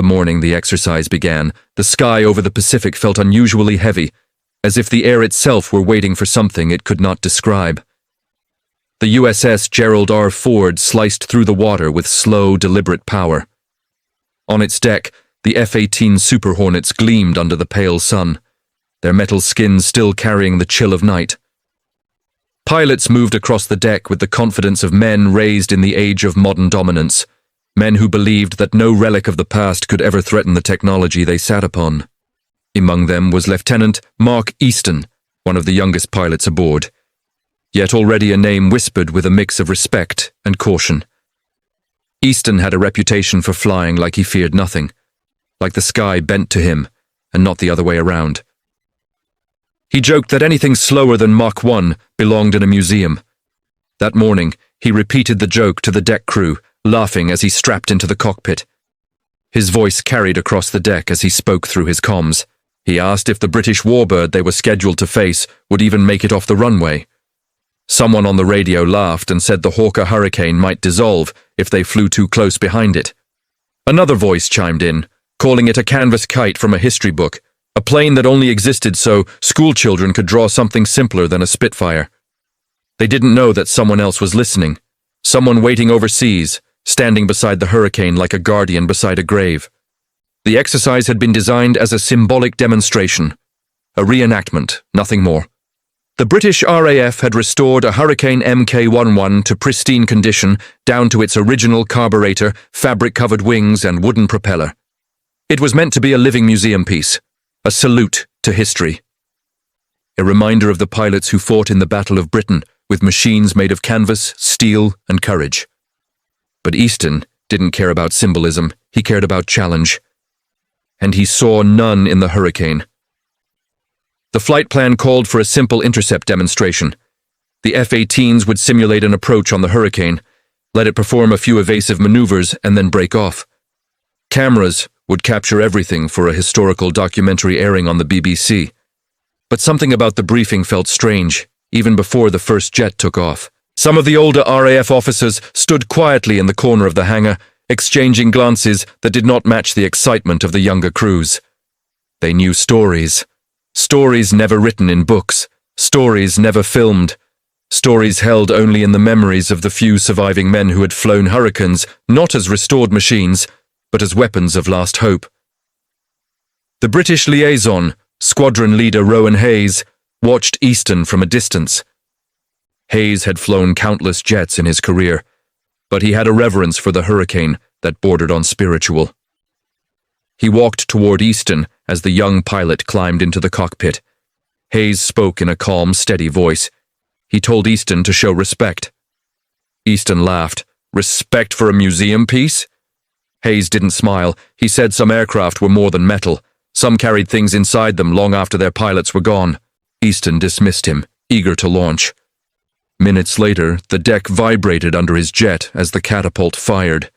The morning the exercise began, the sky over the Pacific felt unusually heavy, as if the air itself were waiting for something it could not describe. The USS Gerald R Ford sliced through the water with slow, deliberate power. On its deck, the F-18 Super Hornets gleamed under the pale sun, their metal skins still carrying the chill of night. Pilots moved across the deck with the confidence of men raised in the age of modern dominance, men who believed that no relic of the past could ever threaten the technology they sat upon. Among them was Lieutenant Mark Easton, one of the youngest pilots aboard, yet already a name whispered with a mix of respect and caution. Easton had a reputation for flying like he feared nothing, like the sky bent to him, and not the other way around. He joked that anything slower than Mach 1 belonged in a museum. That morning, he repeated the joke to the deck crew, laughing as he strapped into the cockpit. His voice carried across the deck as he spoke through his comms. He asked if the British warbird they were scheduled to face would even make it off the runway. Someone on the radio laughed and said the Hawker Hurricane might dissolve if they flew too close behind it. Another voice chimed in, calling it a canvas kite from a history book, a plane that only existed so schoolchildren could draw something simpler than a Spitfire. They didn't know that someone else was listening, someone waiting overseas, standing beside the hurricane like a guardian beside a grave. The exercise had been designed as a symbolic demonstration, a reenactment, nothing more. The British RAF had restored a Hurricane Mk-11 to pristine condition down to its original carburetor, fabric-covered wings and wooden propeller. It was meant to be a living museum piece, a salute to history. A reminder of the pilots who fought in the Battle of Britain with machines made of canvas, steel, and courage. But Easton didn't care about symbolism, he cared about challenge. And he saw none in the hurricane. The flight plan called for a simple intercept demonstration. The F-18s would simulate an approach on the hurricane, let it perform a few evasive maneuvers, and then break off. Cameras would capture everything for a historical documentary airing on the BBC. But something about the briefing felt strange, even before the first jet took off. Some of the older RAF officers stood quietly in the corner of the hangar, exchanging glances that did not match the excitement of the younger crews. They knew stories. Stories never written in books, stories never filmed, stories held only in the memories of the few surviving men who had flown Hurricanes not as restored machines, but as weapons of last hope. The British liaison, squadron leader Rowan Hayes, watched Easton from a distance. Hayes had flown countless jets in his career, but he had a reverence for the hurricane that bordered on spiritual. He walked toward Easton as the young pilot climbed into the cockpit. Hayes spoke in a calm, steady voice. He told Easton to show respect. Easton laughed. Respect for a museum piece? Hayes didn't smile. He said some aircraft were more than metal. Some carried things inside them long after their pilots were gone. Easton dismissed him, eager to launch. Minutes later, the deck vibrated under his jet as the catapult fired.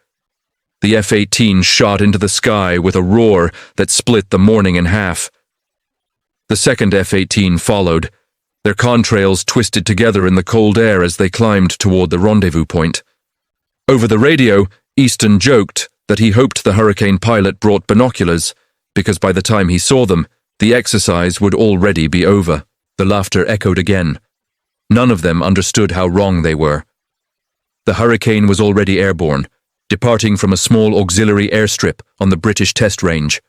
The F-18 shot into the sky with a roar that split the morning in half. The second F-18 followed. Their contrails twisted together in the cold air as they climbed toward the rendezvous point. Over the radio, Easton joked that he hoped the hurricane pilot brought binoculars, because by the time he saw them, the exercise would already be over. The laughter echoed again. None of them understood how wrong they were. The hurricane was already airborne, departing from a small auxiliary airstrip on the British test range.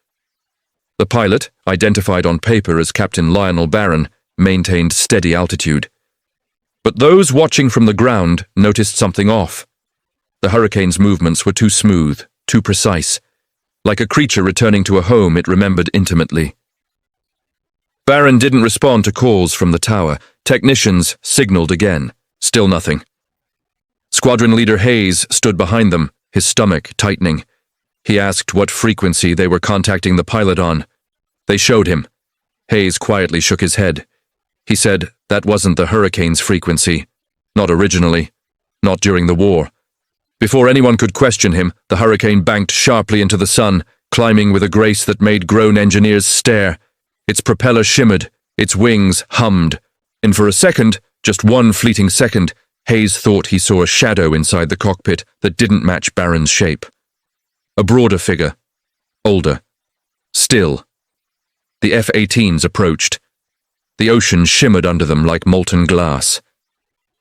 The pilot, identified on paper as Captain Lionel Barron, maintained steady altitude. But those watching from the ground noticed something off. The hurricane's movements were too smooth, too precise. Like a creature returning to a home it remembered intimately. Barron didn't respond to calls from the tower. Technicians signaled again. Still nothing. Squadron leader Hayes stood behind them, his stomach tightening. He asked what frequency they were contacting the pilot on. They showed him. Hayes quietly shook his head. He said that wasn't the hurricane's frequency. Not originally. Not during the war. Before anyone could question him, the hurricane banked sharply into the sun, climbing with a grace that made grown engineers stare. Its propeller shimmered, its wings hummed, and for a second, just one fleeting second, Hayes thought he saw a shadow inside the cockpit that didn't match Barron's shape. A broader figure, older. Still. The F-18s approached. The ocean shimmered under them like molten glass.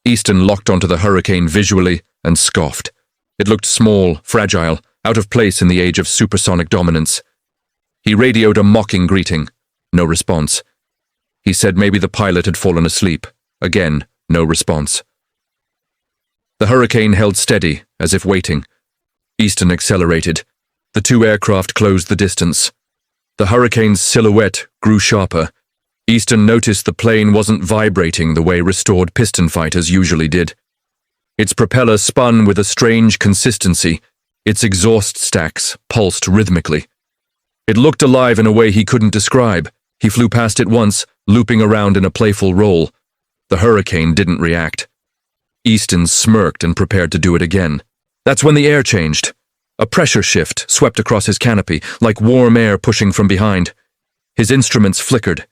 Easton locked onto the Hurricane visually and scoffed. It looked small, fragile, out of place in the age of supersonic dominance. He radioed a mocking greeting. No response. He said maybe the pilot had fallen asleep. Again, no response. The Hurricane held steady, as if waiting. Easton accelerated. The two aircraft closed the distance. The Hurricane's silhouette grew sharper. Easton noticed the plane wasn't vibrating the way restored piston fighters usually did. Its propeller spun with a strange consistency. Its exhaust stacks pulsed rhythmically. It looked alive in a way he couldn't describe. He flew past it once, looping around in a playful roll. The Hurricane didn't react. Easton smirked and prepared to do it again. That's when the air changed. A pressure shift swept across his canopy, like warm air pushing from behind. His instruments flickered.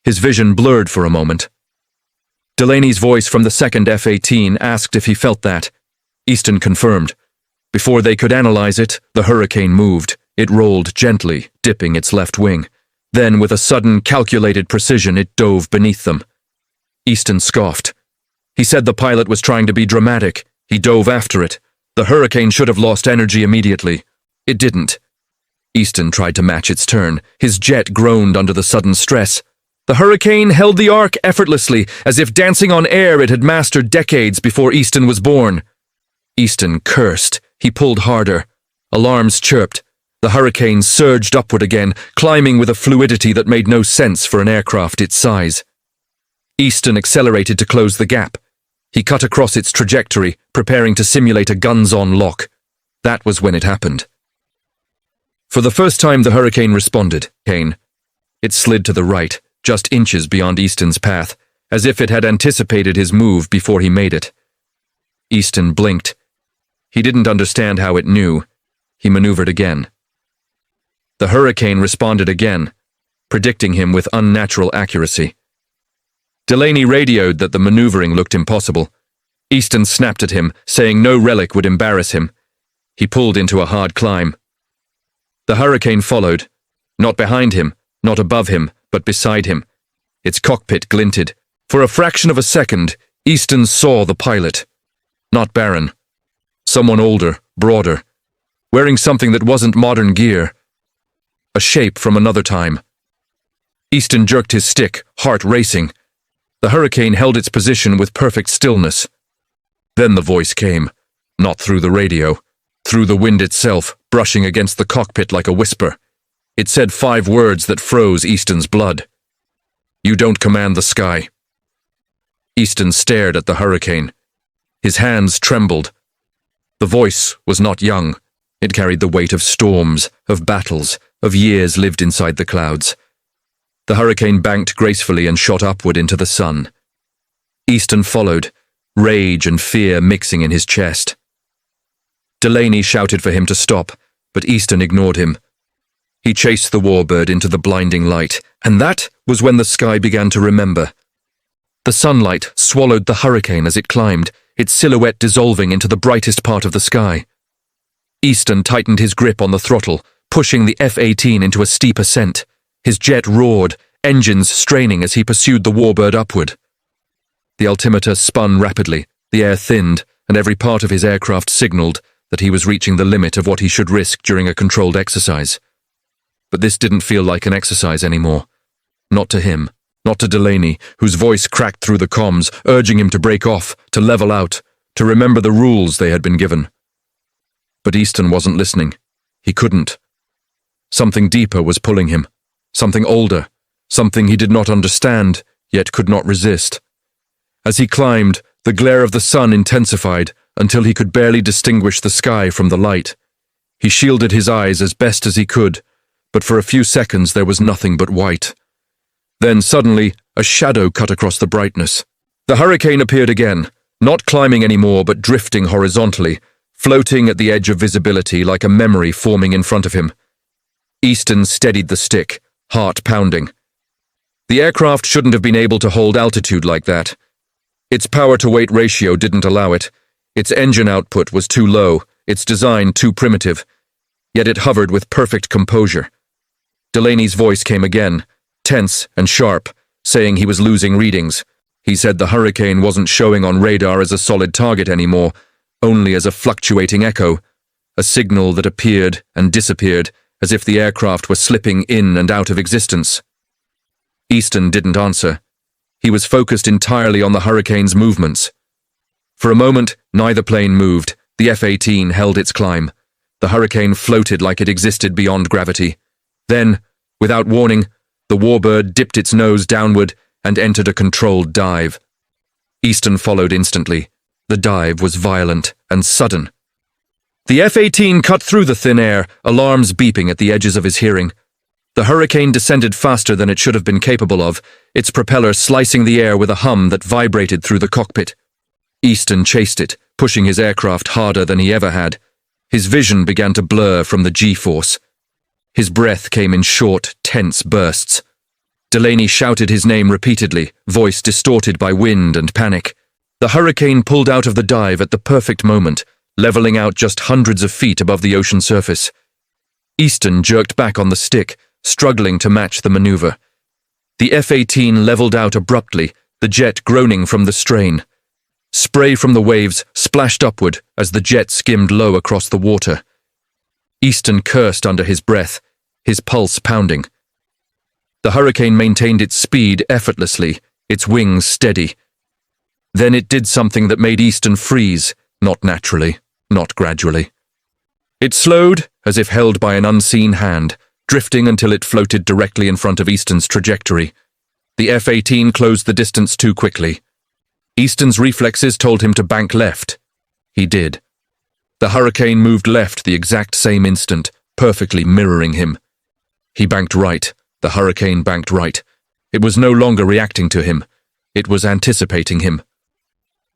His vision blurred for a moment. Delaney's voice from the second F-18 asked if he felt that. Easton confirmed. Before they could analyze it, the Hurricane moved. It rolled gently, dipping its left wing. Then, with a sudden, calculated precision, it dove beneath them. Easton scoffed. He said the pilot was trying to be dramatic. He dove after it. The Hurricane should have lost energy immediately. It didn't. Easton tried to match its turn. His jet groaned under the sudden stress. The Hurricane held the arc effortlessly, as if dancing on air it had mastered decades before Easton was born. Easton cursed. He pulled harder. Alarms chirped. The Hurricane surged upward again, climbing with a fluidity that made no sense for an aircraft its size. Easton accelerated to close the gap. He cut across its trajectory, preparing to simulate a guns-on lock. That was when it happened. For the first time, the Hurricane responded. It slid to the right, just inches beyond Easton's path, as if it had anticipated his move before he made it. Easton blinked. He didn't understand how it knew. He maneuvered again. The Hurricane responded again, predicting him with unnatural accuracy. Delaney radioed that the maneuvering looked impossible. Easton snapped at him, saying no relic would embarrass him. He pulled into a hard climb. The Hurricane followed, not behind him, not above him, but beside him. Its cockpit glinted. For a fraction of a second, Easton saw the pilot. Not Baron. Someone older, broader, wearing something that wasn't modern gear. A shape from another time. Easton jerked his stick, heart racing. The Hurricane held its position with perfect stillness. Then the voice came, not through the radio, through the wind itself, brushing against the cockpit like a whisper. It said 5 words that froze Easton's blood. You don't command the sky. Easton stared at the Hurricane. His hands trembled. The voice was not young. It carried the weight of storms, of battles, of years lived inside the clouds. The Hurricane banked gracefully and shot upward into the sun. Easton followed, rage and fear mixing in his chest. Delaney shouted for him to stop, but Easton ignored him. He chased the warbird into the blinding light, and that was when the sky began to remember. The sunlight swallowed the Hurricane as it climbed, its silhouette dissolving into the brightest part of the sky. Easton tightened his grip on the throttle, pushing the F-18 into a steep ascent. His jet roared, engines straining as he pursued the warbird upward. The altimeter spun rapidly, the air thinned, and every part of his aircraft signaled that he was reaching the limit of what he should risk during a controlled exercise. But this didn't feel like an exercise anymore. Not to him, not to Delaney, whose voice cracked through the comms, urging him to break off, to level out, to remember the rules they had been given. But Easton wasn't listening. He couldn't. Something deeper was pulling him. Something older, something he did not understand, yet could not resist. As he climbed, the glare of the sun intensified until he could barely distinguish the sky from the light. He shielded his eyes as best as he could, but for a few seconds there was nothing but white. Then suddenly, a shadow cut across the brightness. The Hurricane appeared again, not climbing anymore but drifting horizontally, floating at the edge of visibility like a memory forming in front of him. Easton steadied the stick, heart pounding. The aircraft shouldn't have been able to hold altitude like that. Its power-to-weight ratio didn't allow it. Its engine output was too low, its design too primitive. yet it hovered with perfect composure. Delaney's voice came again, tense and sharp, saying he was losing readings. He said the hurricane wasn't showing on radar as a solid target anymore, only as a fluctuating echo, a signal that appeared and disappeared as if the aircraft were slipping in and out of existence. Easton didn't answer. He was focused entirely on the hurricane's movements. For a moment, neither plane moved. The F-18 held its climb. The hurricane floated like it existed beyond gravity. Then, without warning, the warbird dipped its nose downward and entered a controlled dive. Easton followed instantly. The dive was violent and sudden. The F-18 cut through the thin air, alarms beeping at the edges of his hearing. The hurricane descended faster than it should have been capable of, its propeller slicing the air with a hum that vibrated through the cockpit. Easton chased it, pushing his aircraft harder than he ever had. His vision began to blur from the G-force. His breath came in short, tense bursts. Delaney shouted his name repeatedly, voice distorted by wind and panic. The hurricane pulled out of the dive at the perfect moment, leveling out just hundreds of feet above the ocean surface. Easton jerked back on the stick, struggling to match the maneuver. The F-18 leveled out abruptly, the jet groaning from the strain. Spray from the waves splashed upward as the jet skimmed low across the water. Easton cursed under his breath, his pulse pounding. The hurricane maintained its speed effortlessly, its wings steady. Then it did something that made Easton freeze, not naturally, not gradually. It slowed, as if held by an unseen hand, drifting until it floated directly in front of Easton's trajectory. The F-18 closed the distance too quickly. Easton's reflexes told him to bank left. He did. The hurricane moved left the exact same instant, perfectly mirroring him. He banked right. The hurricane banked right. It was no longer reacting to him. It was anticipating him.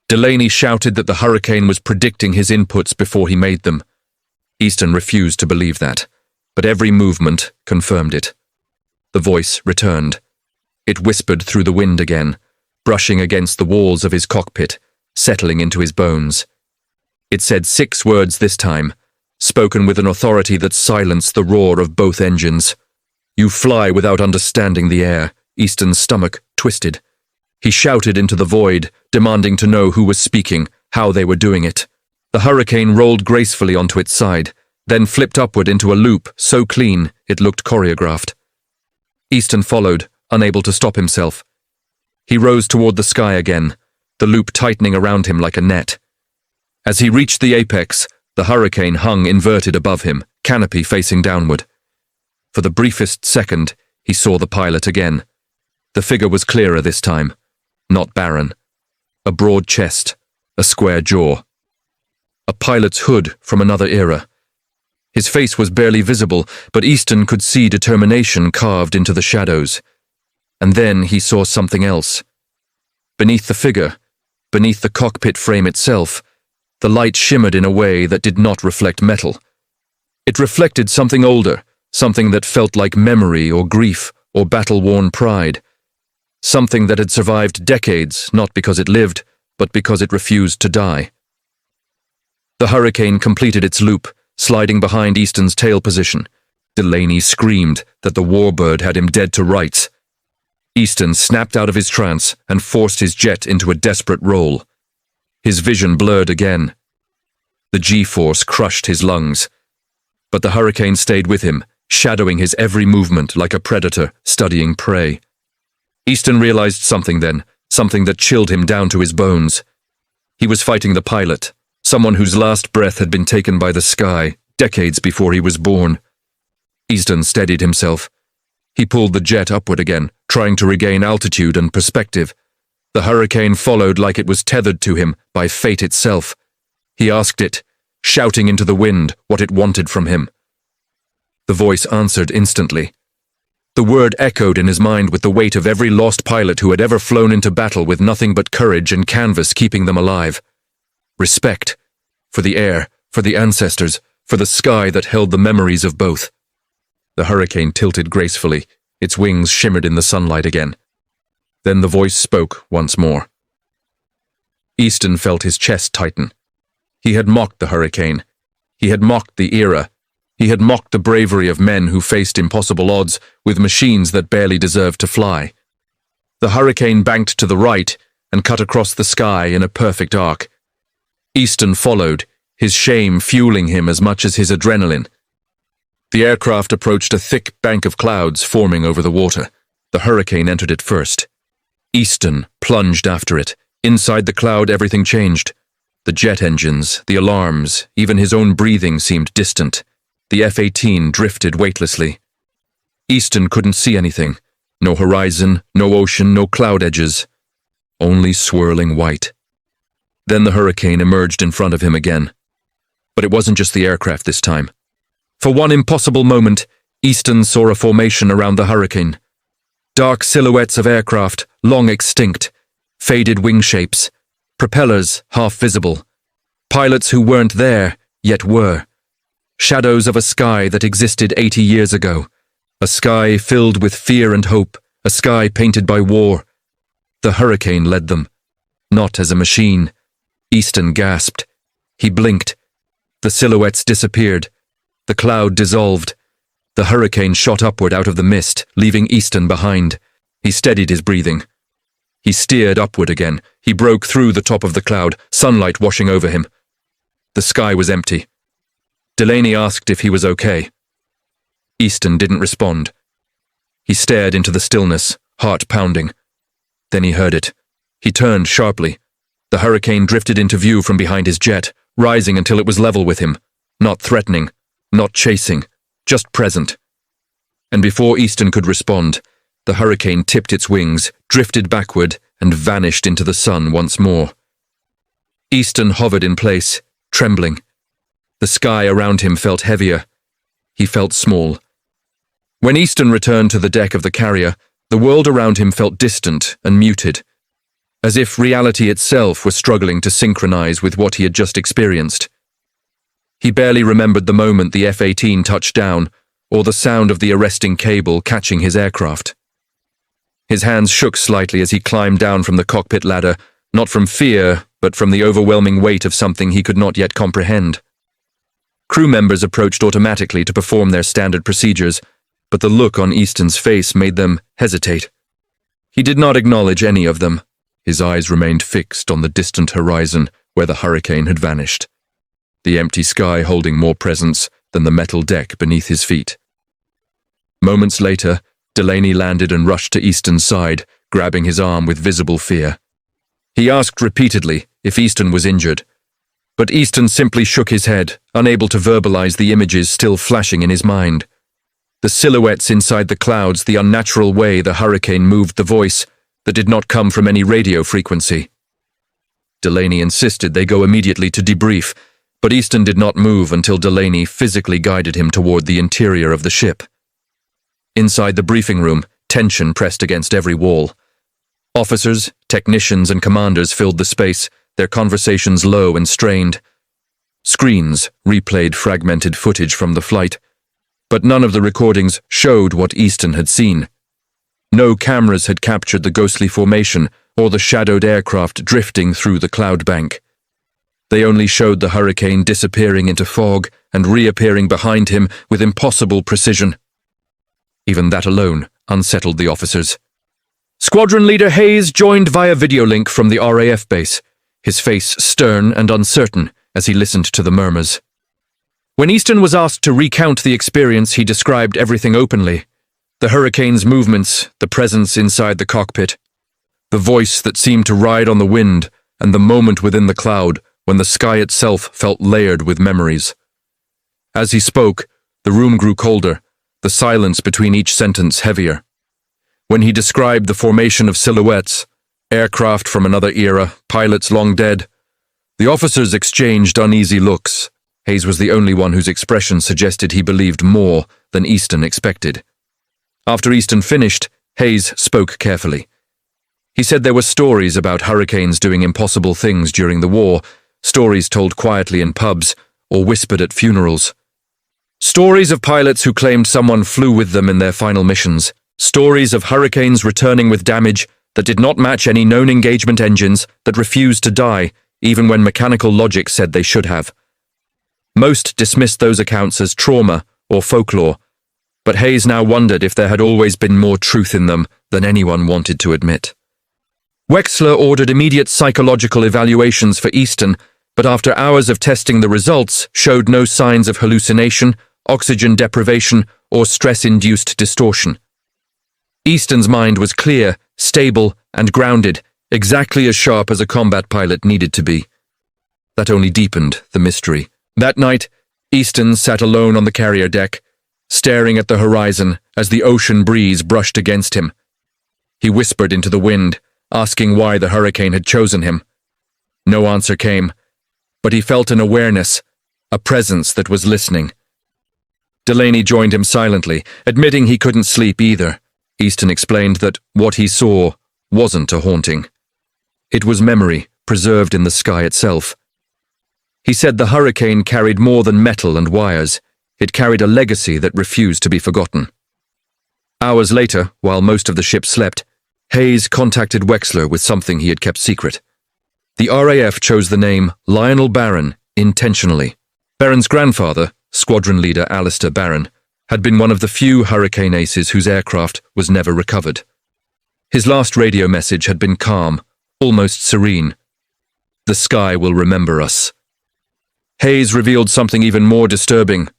Delaney shouted that the hurricane was predicting his inputs before he made them. Easton refused to believe that, but every movement confirmed it. The voice returned. It whispered through the wind again, brushing against the walls of his cockpit, settling into his bones. It said 6 words this time, spoken with an authority that silenced the roar of both engines. "You fly without understanding the air." Easton's stomach twisted. He shouted into the void, demanding to know who was speaking, how they were doing it. The hurricane rolled gracefully onto its side, then flipped upward into a loop so clean it looked choreographed. Easton followed, unable to stop himself. He rose toward the sky again, the loop tightening around him like a net. As he reached the apex, the hurricane hung inverted above him, canopy facing downward. For the briefest second, he saw the pilot again. The figure was clearer this time, not barren. A broad chest, a square jaw. A pilot's hood from another era. His face was barely visible, but Easton could see determination carved into the shadows. And then he saw something else. Beneath the figure, beneath the cockpit frame itself, the light shimmered in a way that did not reflect metal. It reflected something older, something that felt like memory or grief or battle-worn pride. Something that had survived decades, not because it lived, but because it refused to die. The hurricane completed its loop, sliding behind Easton's tail position. Delaney screamed that the warbird had him dead to rights. Easton snapped out of his trance and forced his jet into a desperate roll. His vision blurred again. The G-force crushed his lungs. But the hurricane stayed with him, shadowing his every movement like a predator studying prey. Easton realized something then, something that chilled him down to his bones. He was fighting the pilot, someone whose last breath had been taken by the sky, decades before he was born. Easton steadied himself. He pulled the jet upward again, trying to regain altitude and perspective. The hurricane followed like it was tethered to him by fate itself. He asked it, shouting into the wind what it wanted from him. The voice answered instantly. The word echoed in his mind with the weight of every lost pilot who had ever flown into battle with nothing but courage and canvas keeping them alive. Respect. For the air, for the ancestors, for the sky that held the memories of both. The hurricane tilted gracefully, its wings shimmered in the sunlight again. Then the voice spoke once more. Easton felt his chest tighten. He had mocked the hurricane. He had mocked the era. He had mocked the bravery of men who faced impossible odds with machines that barely deserved to fly. The hurricane banked to the right and cut across the sky in a perfect arc. Easton followed, his shame fueling him as much as his adrenaline. The aircraft approached a thick bank of clouds forming over the water. The hurricane entered it first. Easton plunged after it. Inside the cloud, everything changed. The jet engines, the alarms, even his own breathing seemed distant. The F-18 drifted weightlessly. Easton couldn't see anything. No horizon, no ocean, no cloud edges. Only swirling white. Then the hurricane emerged in front of him again. But it wasn't just the aircraft this time. For one impossible moment, Easton saw a formation around the hurricane. Dark silhouettes of aircraft, long extinct. Faded wing shapes. Propellers half visible. Pilots who weren't there, yet were. Shadows of a sky that existed 80 years ago. A sky filled with fear and hope. A sky painted by war. The hurricane led them. Not as a machine. Easton gasped. He blinked. The silhouettes disappeared. The cloud dissolved. The hurricane shot upward out of the mist, leaving Easton behind. He steadied his breathing. He steered upward again. He broke through the top of the cloud, sunlight washing over him. The sky was empty. Delaney asked if he was okay. Easton didn't respond. He stared into the stillness, heart pounding. Then he heard it. He turned sharply. The hurricane drifted into view from behind his jet, rising until it was level with him. Not threatening, not chasing, just present. And before Easton could respond, the hurricane tipped its wings, drifted backward, and vanished into the sun once more. Easton hovered in place, trembling. The sky around him felt heavier. He felt small. When Easton returned to the deck of the carrier, the world around him felt distant and muted, as if reality itself was struggling to synchronize with what he had just experienced. He barely remembered the moment the F-18 touched down, or the sound of the arresting cable catching his aircraft. His hands shook slightly as he climbed down from the cockpit ladder, not from fear, but from the overwhelming weight of something he could not yet comprehend. Crew members approached automatically to perform their standard procedures, but the look on Easton's face made them hesitate. He did not acknowledge any of them. His eyes remained fixed on the distant horizon where the hurricane had vanished, the empty sky holding more presence than the metal deck beneath his feet. Moments later, Delaney landed and rushed to Easton's side, grabbing his arm with visible fear. He asked repeatedly if Easton was injured, but Easton simply shook his head, unable to verbalize the images still flashing in his mind. The silhouettes inside the clouds, the unnatural way the hurricane moved the voice that did not come from any radio frequency. Delaney insisted they go immediately to debrief, but Easton did not move until Delaney physically guided him toward the interior of the ship. Inside the briefing room, tension pressed against every wall. Officers, technicians, and commanders filled the space, their conversations low and strained. Screens replayed fragmented footage from the flight, but none of the recordings showed what Easton had seen. No cameras had captured the ghostly formation or the shadowed aircraft drifting through the cloud bank. They only showed the hurricane disappearing into fog and reappearing behind him with impossible precision. Even that alone unsettled the officers. Squadron Leader Hayes joined via video link from the RAF base, his face stern and uncertain as he listened to the murmurs. When Easton was asked to recount the experience, he described everything openly. The hurricane's movements, the presence inside the cockpit, the voice that seemed to ride on the wind, and the moment within the cloud when the sky itself felt layered with memories. As he spoke, the room grew colder, the silence between each sentence heavier. When he described the formation of silhouettes, aircraft from another era, pilots long dead, the officers exchanged uneasy looks. Hayes was the only one whose expression suggested he believed more than Easton expected. After Easton finished, Hayes spoke carefully. He said there were stories about hurricanes doing impossible things during the war, stories told quietly in pubs or whispered at funerals. Stories of pilots who claimed someone flew with them in their final missions. Stories of hurricanes returning with damage that did not match any known engagement engines, that refused to die, even when mechanical logic said they should have. Most dismissed those accounts as trauma or folklore, but Hayes now wondered if there had always been more truth in them than anyone wanted to admit. Wexler ordered immediate psychological evaluations for Easton, but after hours of testing the results showed no signs of hallucination, oxygen deprivation, or stress-induced distortion. Easton's mind was clear, stable, and grounded, exactly as sharp as a combat pilot needed to be. That only deepened the mystery. That night, Easton sat alone on the carrier deck, staring at the horizon as the ocean breeze brushed against him. He whispered into the wind, asking why the hurricane had chosen him. No answer came, but he felt an awareness, a presence that was listening. Delaney joined him silently, admitting he couldn't sleep either. Easton explained that what he saw wasn't a haunting. It was memory, preserved in the sky itself. He said the hurricane carried more than metal and wires. It carried a legacy that refused to be forgotten. Hours later, while most of the ship slept, Hayes contacted Wexler with something he had kept secret. The RAF chose the name Lionel Barron intentionally. Barron's grandfather, squadron leader Alistair Barron, had been one of the few hurricane aces whose aircraft was never recovered. His last radio message had been calm, almost serene. "The sky will remember us." Hayes revealed something even more disturbing.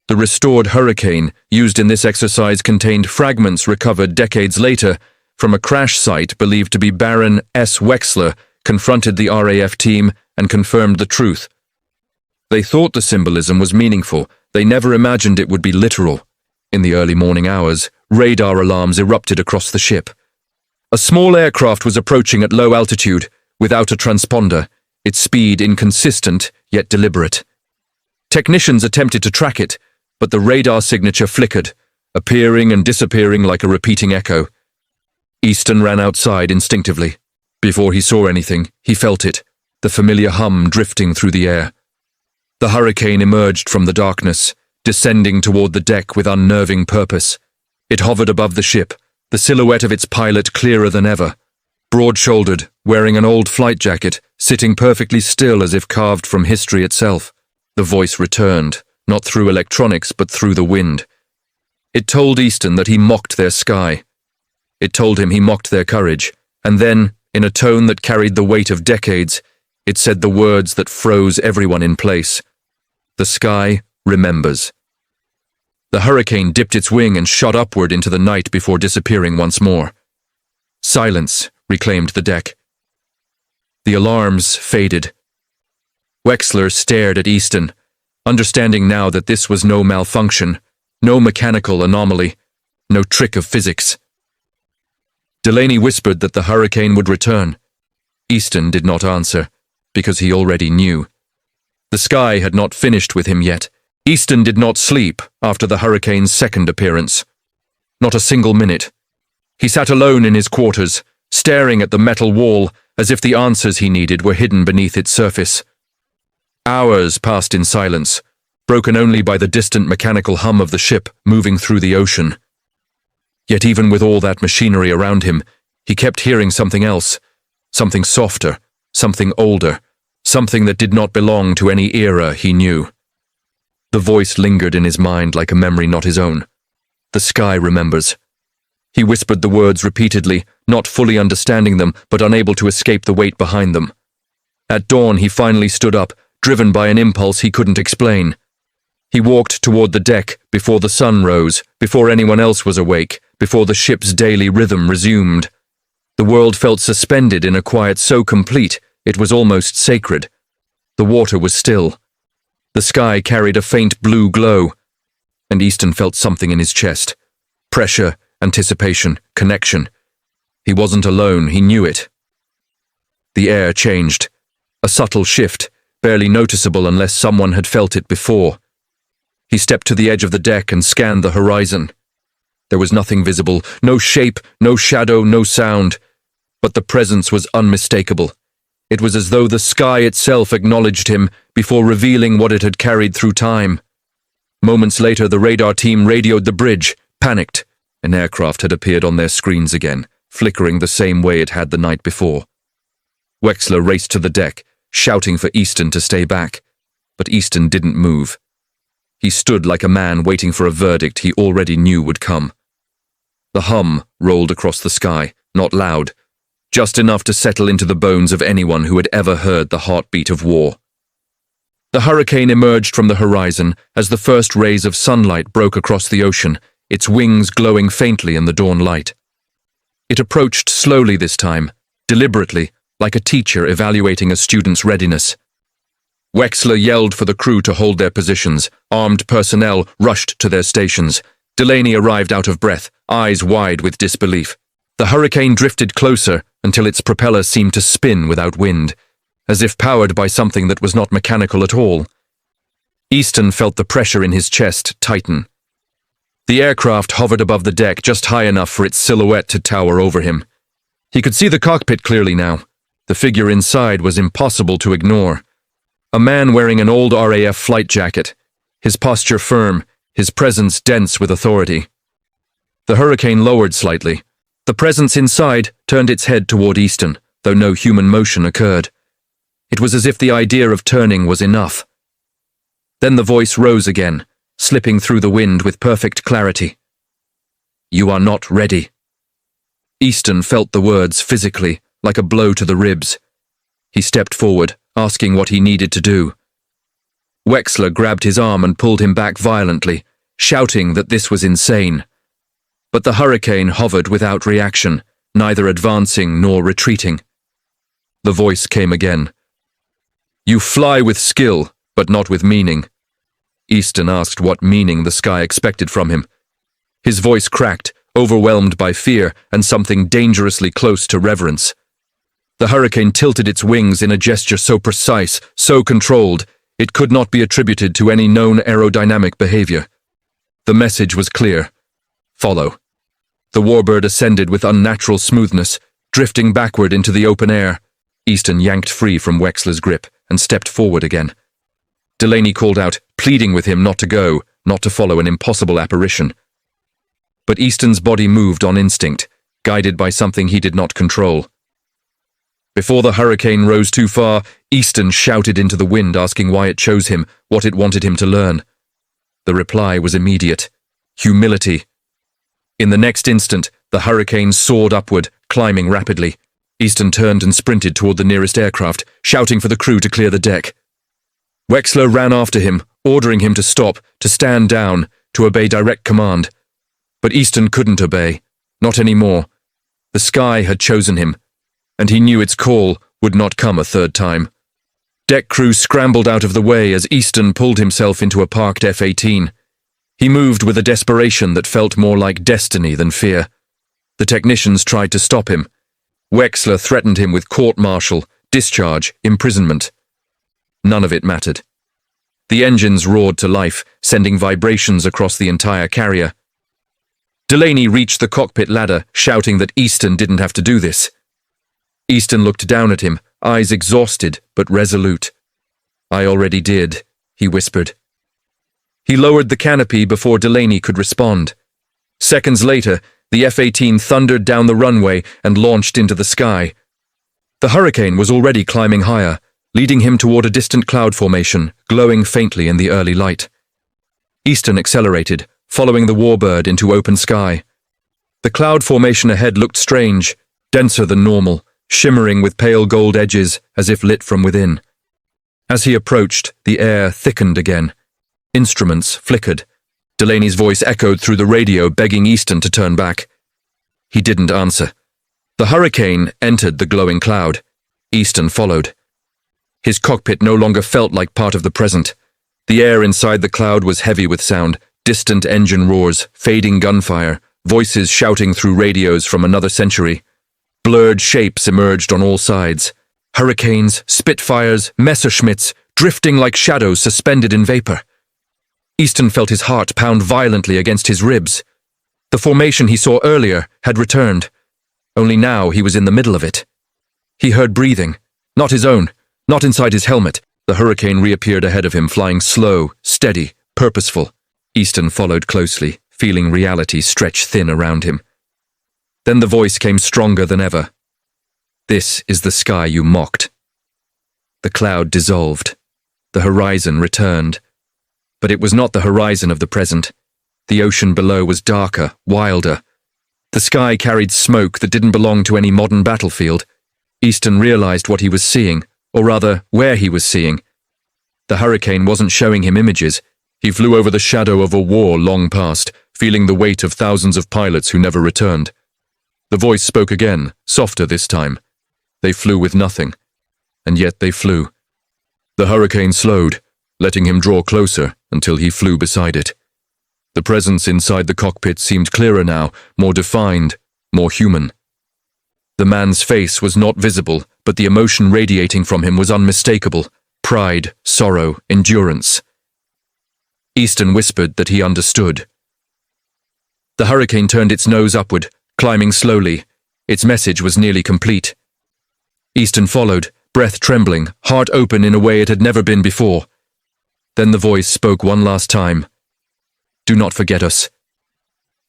The restored hurricane used in this exercise contained fragments recovered decades later from a crash site believed to be Baron S. Wexler confronted the RAF team and confirmed the truth. They thought the symbolism was meaningful. They never imagined it would be literal. In the early morning hours, radar alarms erupted across the ship. A small aircraft was approaching at low altitude, without a transponder, its speed inconsistent yet deliberate. Technicians attempted to track it, but the radar signature flickered, appearing and disappearing like a repeating echo. Easton ran outside instinctively. Before he saw anything, he felt it, the familiar hum drifting through the air. The hurricane emerged from the darkness, descending toward the deck with unnerving purpose. It hovered above the ship, the silhouette of its pilot clearer than ever. Broad-shouldered, wearing an old flight jacket, sitting perfectly still as if carved from history itself. The voice returned, not through electronics but through the wind. It told Easton that he mocked their sky. It told him he mocked their courage, and then, in a tone that carried the weight of decades, it said the words that froze everyone in place. "The sky remembers." The hurricane dipped its wing and shot upward into the night before disappearing once more. Silence reclaimed the deck. The alarms faded. Wexler stared at Easton, understanding now that this was no malfunction, no mechanical anomaly, no trick of physics. Delaney whispered that the hurricane would return. Easton did not answer, because he already knew. The sky had not finished with him yet. Easton did not sleep after the hurricane's second appearance. Not a single minute. He sat alone in his quarters, staring at the metal wall as if the answers he needed were hidden beneath its surface. Hours passed in silence, broken only by the distant mechanical hum of the ship moving through the ocean. Yet even with all that machinery around him, he kept hearing something else, something softer, something older, something that did not belong to any era he knew. The voice lingered in his mind like a memory not his own. "The sky remembers." He whispered the words repeatedly, not fully understanding them, but unable to escape the weight behind them. At dawn, he finally stood up, driven by an impulse he couldn't explain. He walked toward the deck before the sun rose, before anyone else was awake, before the ship's daily rhythm resumed. The world felt suspended in a quiet so complete it was almost sacred. The water was still. The sky carried a faint blue glow, and Easton felt something in his chest. Pressure, anticipation, connection. He wasn't alone, he knew it. The air changed. A subtle shift, barely noticeable unless someone had felt it before. He stepped to the edge of the deck and scanned the horizon. There was nothing visible, no shape, no shadow, no sound, but the presence was unmistakable. It was as though the sky itself acknowledged him before revealing what it had carried through time. Moments later, the radar team radioed the bridge, panicked. An aircraft had appeared on their screens again, flickering the same way it had the night before. Wexler raced to the deck, shouting for Easton to stay back, but Easton didn't move. He stood like a man waiting for a verdict he already knew would come. The hum rolled across the sky, not loud, just enough to settle into the bones of anyone who had ever heard the heartbeat of war. The hurricane emerged from the horizon as the first rays of sunlight broke across the ocean, its wings glowing faintly in the dawn light. It approached slowly this time, deliberately, like a teacher evaluating a student's readiness. Wexler yelled for the crew to hold their positions. Armed personnel rushed to their stations. Delaney arrived out of breath, eyes wide with disbelief. The hurricane drifted closer until its propeller seemed to spin without wind, as if powered by something that was not mechanical at all. Easton felt the pressure in his chest tighten. The aircraft hovered above the deck just high enough for its silhouette to tower over him. He could see the cockpit clearly now. The figure inside was impossible to ignore. A man wearing an old RAF flight jacket, his posture firm, his presence dense with authority. The hurricane lowered slightly. The presence inside turned its head toward Easton, though no human motion occurred. It was as if the idea of turning was enough. Then the voice rose again, slipping through the wind with perfect clarity. "You are not ready." Easton felt the words physically, like a blow to the ribs. He stepped forward, asking what he needed to do. Wexler grabbed his arm and pulled him back violently, shouting that this was insane. But the hurricane hovered without reaction, neither advancing nor retreating. The voice came again. "You fly with skill, but not with meaning." Easton asked what meaning the sky expected from him. His voice cracked, overwhelmed by fear and something dangerously close to reverence. The hurricane tilted its wings in a gesture so precise, so controlled, it could not be attributed to any known aerodynamic behavior. The message was clear. Follow. The warbird ascended with unnatural smoothness, drifting backward into the open air. Easton yanked free from Wexler's grip and stepped forward again. Delaney called out, pleading with him not to go, not to follow an impossible apparition. But Easton's body moved on instinct, guided by something he did not control. Before the hurricane rose too far, Easton shouted into the wind, asking why it chose him, what it wanted him to learn. The reply was immediate. Humility. In the next instant, the hurricane soared upward, climbing rapidly. Easton turned and sprinted toward the nearest aircraft, shouting for the crew to clear the deck. Wexler ran after him, ordering him to stop, to stand down, to obey direct command. But Easton couldn't obey. Not anymore. The sky had chosen him, and he knew its call would not come a third time. Deck crew scrambled out of the way as Easton pulled himself into a parked F-18. He moved with a desperation that felt more like destiny than fear. The technicians tried to stop him. Wexler threatened him with court-martial, discharge, imprisonment. None of it mattered. The engines roared to life, sending vibrations across the entire carrier. Delaney reached the cockpit ladder, shouting that Easton didn't have to do this. Easton looked down at him, eyes exhausted but resolute. "I already did," he whispered. He lowered the canopy before Delaney could respond. Seconds later, the F-18 thundered down the runway and launched into the sky. The hurricane was already climbing higher, leading him toward a distant cloud formation, glowing faintly in the early light. Easton accelerated, following the warbird into open sky. The cloud formation ahead looked strange, denser than normal, shimmering with pale gold edges as if lit from within. As he approached, the air thickened again. Instruments flickered. Delaney's voice echoed through the radio, begging Easton to turn back. He didn't answer. The hurricane entered the glowing cloud. Easton followed. His cockpit no longer felt like part of the present. The air inside the cloud was heavy with sound, distant engine roars, fading gunfire, voices shouting through radios from another century. Blurred shapes emerged on all sides. Hurricanes, Spitfires, Messerschmitts, drifting like shadows suspended in vapor. Easton felt his heart pound violently against his ribs. The formation he saw earlier had returned. Only now he was in the middle of it. He heard breathing, not his own, not inside his helmet. The hurricane reappeared ahead of him, flying slow, steady, purposeful. Easton followed closely, feeling reality stretch thin around him. Then the voice came stronger than ever. "This is the sky you mocked." The cloud dissolved. The horizon returned. But it was not the horizon of the present. The ocean below was darker, wilder. The sky carried smoke that didn't belong to any modern battlefield. Easton realized what he was seeing, or rather, where he was seeing. The hurricane wasn't showing him images. He flew over the shadow of a war long past, feeling the weight of thousands of pilots who never returned. The voice spoke again, softer this time. They flew with nothing. And yet they flew. The hurricane slowed, letting him draw closer until he flew beside it. The presence inside the cockpit seemed clearer now, more defined, more human. The man's face was not visible, but the emotion radiating from him was unmistakable. Pride, sorrow, endurance. Easton whispered that he understood. The hurricane turned its nose upward, climbing slowly. Its message was nearly complete. Easton followed, breath trembling, heart open in a way it had never been before. Then the voice spoke one last time. "Do not forget us."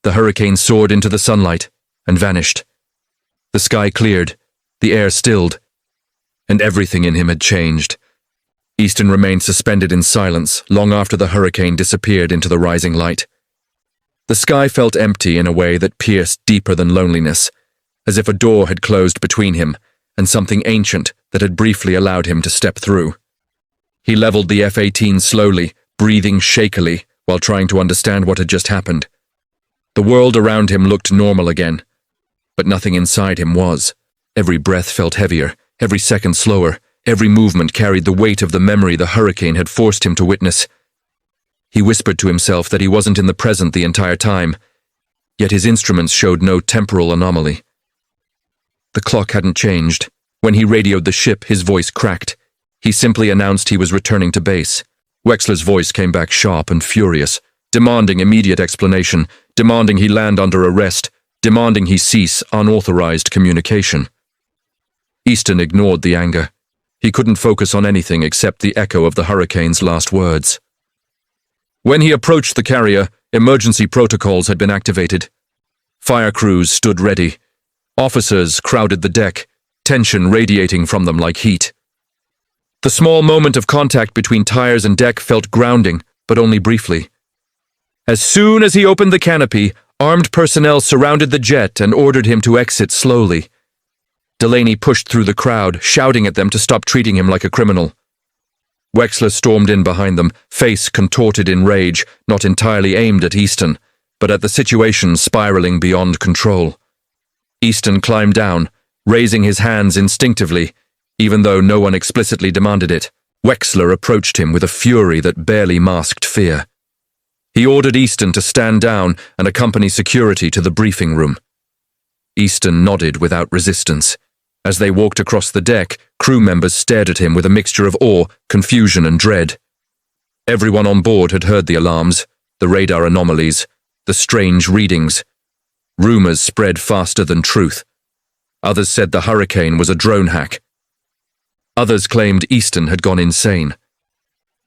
The hurricane soared into the sunlight and vanished. The sky cleared, the air stilled, and everything in him had changed. Easton remained suspended in silence long after the hurricane disappeared into the rising light. The sky felt empty in a way that pierced deeper than loneliness, as if a door had closed between him and something ancient that had briefly allowed him to step through. He leveled the F-18 slowly, breathing shakily while trying to understand what had just happened. The world around him looked normal again, but nothing inside him was. Every breath felt heavier, every second slower, every movement carried the weight of the memory the hurricane had forced him to witness. He whispered to himself that he wasn't in the present the entire time, yet his instruments showed no temporal anomaly. The clock hadn't changed. When he radioed the ship, his voice cracked. He simply announced he was returning to base. Wexler's voice came back sharp and furious, demanding immediate explanation, demanding he land under arrest, demanding he cease unauthorized communication. Easton ignored the anger. He couldn't focus on anything except the echo of the hurricane's last words. When he approached the carrier, emergency protocols had been activated. Fire crews stood ready. Officers crowded the deck, tension radiating from them like heat. The small moment of contact between tires and deck felt grounding, but only briefly. As soon as he opened the canopy, armed personnel surrounded the jet and ordered him to exit slowly. Delaney pushed through the crowd, shouting at them to stop treating him like a criminal. Wexler stormed in behind them, face contorted in rage, not entirely aimed at Easton, but at the situation spiraling beyond control. Easton climbed down, raising his hands instinctively, even though no one explicitly demanded it. Wexler approached him with a fury that barely masked fear. He ordered Easton to stand down and accompany security to the briefing room. Easton nodded without resistance. As they walked across the deck, crew members stared at him with a mixture of awe, confusion, and dread. Everyone on board had heard the alarms, the radar anomalies, the strange readings. Rumors spread faster than truth. Others said the hurricane was a drone hack. Others claimed Easton had gone insane.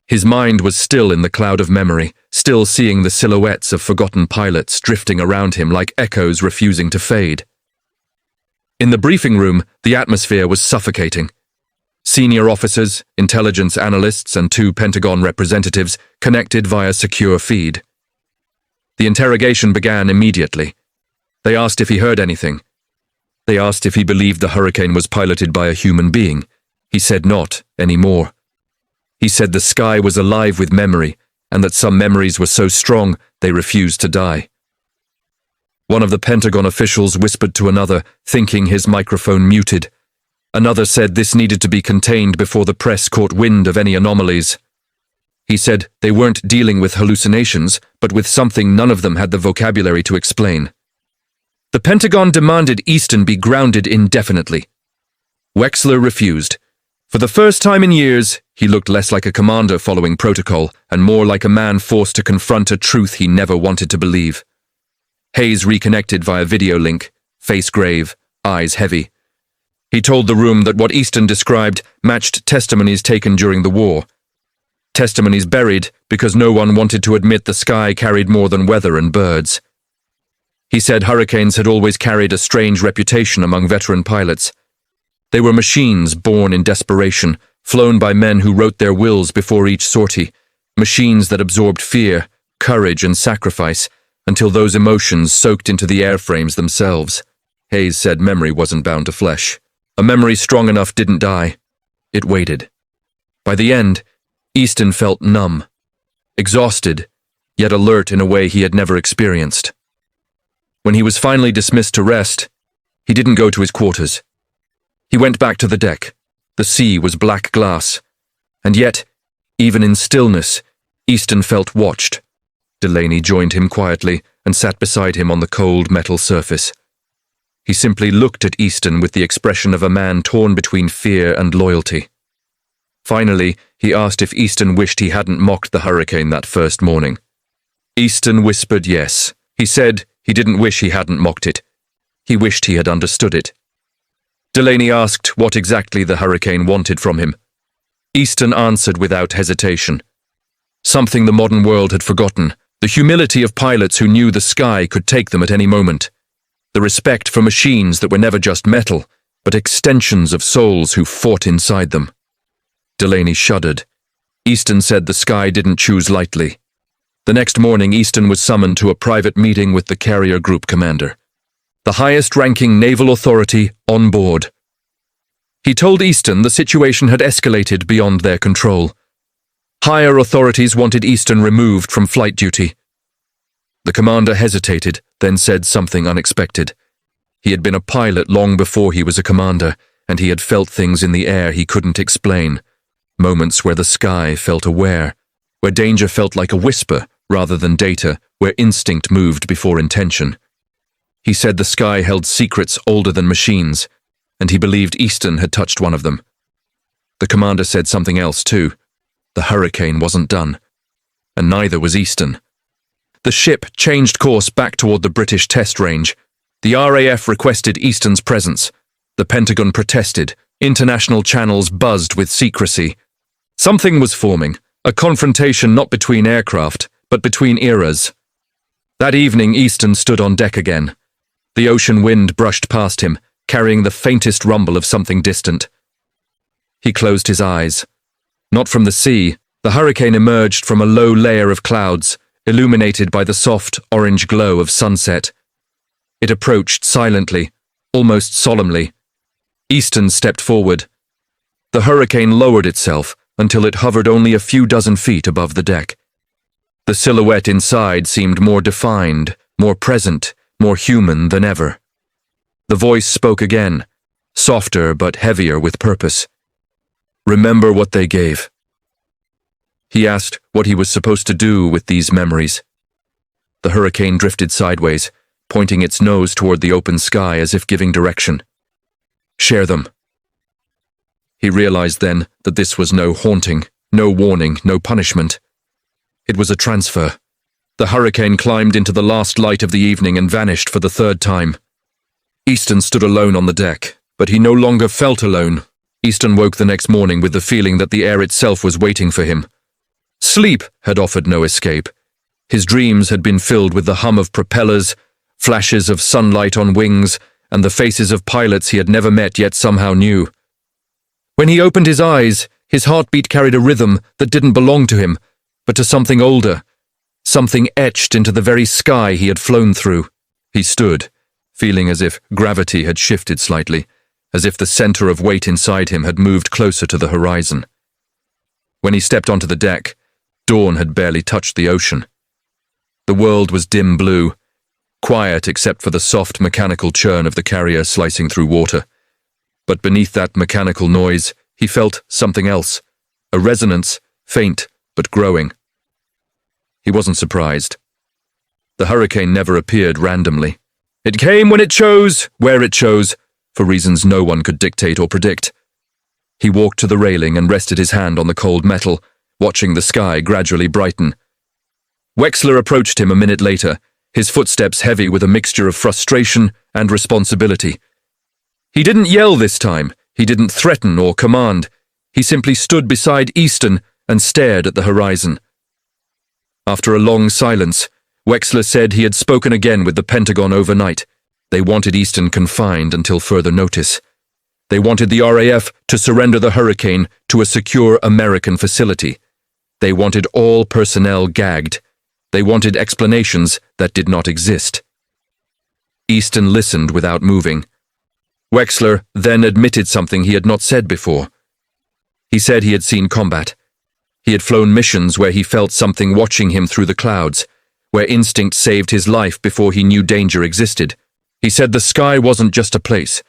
His mind was still in the cloud of memory, still seeing the silhouettes of forgotten pilots drifting around him like echoes refusing to fade. In the briefing room, the atmosphere was suffocating. Senior officers, intelligence analysts, and 2 Pentagon representatives connected via secure feed. The interrogation began immediately. They asked if he heard anything. They asked if he believed the hurricane was piloted by a human being. He said not anymore. He said the sky was alive with memory, and that some memories were so strong they refused to die. One of the Pentagon officials whispered to another, thinking his microphone muted. Another said this needed to be contained before the press caught wind of any anomalies. He said they weren't dealing with hallucinations, but with something none of them had the vocabulary to explain. The Pentagon demanded Easton be grounded indefinitely. Wexler refused. For the first time in years, he looked less like a commander following protocol and more like a man forced to confront a truth he never wanted to believe. Hayes reconnected via video link, face grave, eyes heavy. He told the room that what Easton described matched testimonies taken during the war. Testimonies buried because no one wanted to admit the sky carried more than weather and birds. He said hurricanes had always carried a strange reputation among veteran pilots. They were machines born in desperation, flown by men who wrote their wills before each sortie, Machines that absorbed fear, courage, and sacrifice until those emotions soaked into the airframes themselves. Hayes said memory wasn't bound to flesh. A memory strong enough didn't die. It waited. By the end, Easton felt numb, exhausted, yet alert in a way he had never experienced. When he was finally dismissed to rest, he didn't go to his quarters. He went back to the deck. The sea was black glass, and yet, even in stillness, Easton felt watched. Delaney joined him quietly and sat beside him on the cold metal surface. He simply looked at Easton with the expression of a man torn between fear and loyalty. Finally, he asked if Easton wished he hadn't mocked the hurricane that first morning. Easton whispered yes. He said he didn't wish he hadn't mocked it. He wished he had understood it. Delaney asked what exactly the hurricane wanted from him. Easton answered without hesitation. Something the modern world had forgotten, the humility of pilots who knew the sky could take them at any moment. The respect for machines that were never just metal, but extensions of souls who fought inside them. Delaney shuddered. Easton said the sky didn't choose lightly. The next morning, Easton was summoned to a private meeting with the carrier group commander, the highest-ranking naval authority on board. He told Easton the situation had escalated beyond their control. Higher authorities wanted Easton removed from flight duty. The commander hesitated, then said something unexpected. He had been a pilot long before he was a commander, and he had felt things in the air he couldn't explain. Moments where the sky felt aware, where danger felt like a whisper rather than data, where instinct moved before intention. He said the sky held secrets older than machines, and he believed Easton had touched one of them. The commander said something else too. The hurricane wasn't done, and neither was Easton. The ship changed course back toward the British test range. The RAF requested Easton's presence. The Pentagon protested. International channels buzzed with secrecy. Something was forming, a confrontation not between aircraft, but between eras. That evening, Easton stood on deck again. The ocean wind brushed past him, carrying the faintest rumble of something distant. He closed his eyes. Not from the sea, the hurricane emerged from a low layer of clouds, illuminated by the soft, orange glow of sunset. It approached silently, almost solemnly. Easton stepped forward. The hurricane lowered itself until it hovered only a few dozen feet above the deck. The silhouette inside seemed more defined, more present, more human than ever. The voice spoke again, softer but heavier with purpose. Remember what they gave. He asked what he was supposed to do with these memories. The hurricane drifted sideways, pointing its nose toward the open sky as if giving direction. Share them. He realized then that this was no haunting, no warning, no punishment. It was a transfer. The hurricane climbed into the last light of the evening and vanished for the third time. Easton stood alone on the deck, but he no longer felt alone. Easton woke the next morning with the feeling that the air itself was waiting for him. Sleep had offered no escape. His dreams had been filled with the hum of propellers, flashes of sunlight on wings, and the faces of pilots he had never met yet somehow knew. When he opened his eyes, his heartbeat carried a rhythm that didn't belong to him, but to something older, something etched into the very sky he had flown through. He stood, feeling as if gravity had shifted slightly, as if the center of weight inside him had moved closer to the horizon. When he stepped onto the deck, dawn had barely touched the ocean. The world was dim blue, quiet except for the soft mechanical churn of the carrier slicing through water. But beneath that mechanical noise, he felt something else, a resonance, faint but growing. He wasn't surprised. The hurricane never appeared randomly. It came when it chose, where it chose, for reasons no one could dictate or predict. He walked to the railing and rested his hand on the cold metal, watching the sky gradually brighten. Wexler approached him a minute later, his footsteps heavy with a mixture of frustration and responsibility. He didn't yell this time, he didn't threaten or command. He simply stood beside Easton and stared at the horizon. After a long silence, Wexler said he had spoken again with the Pentagon overnight. They wanted Easton confined until further notice. They wanted the RAF to surrender the hurricane to a secure American facility. They wanted all personnel gagged. They wanted explanations that did not exist. Easton listened without moving. Wexler then admitted something he had not said before. He said he had seen combat. He had flown missions where he felt something watching him through the clouds, where instinct saved his life before he knew danger existed. He said the sky wasn't just a place.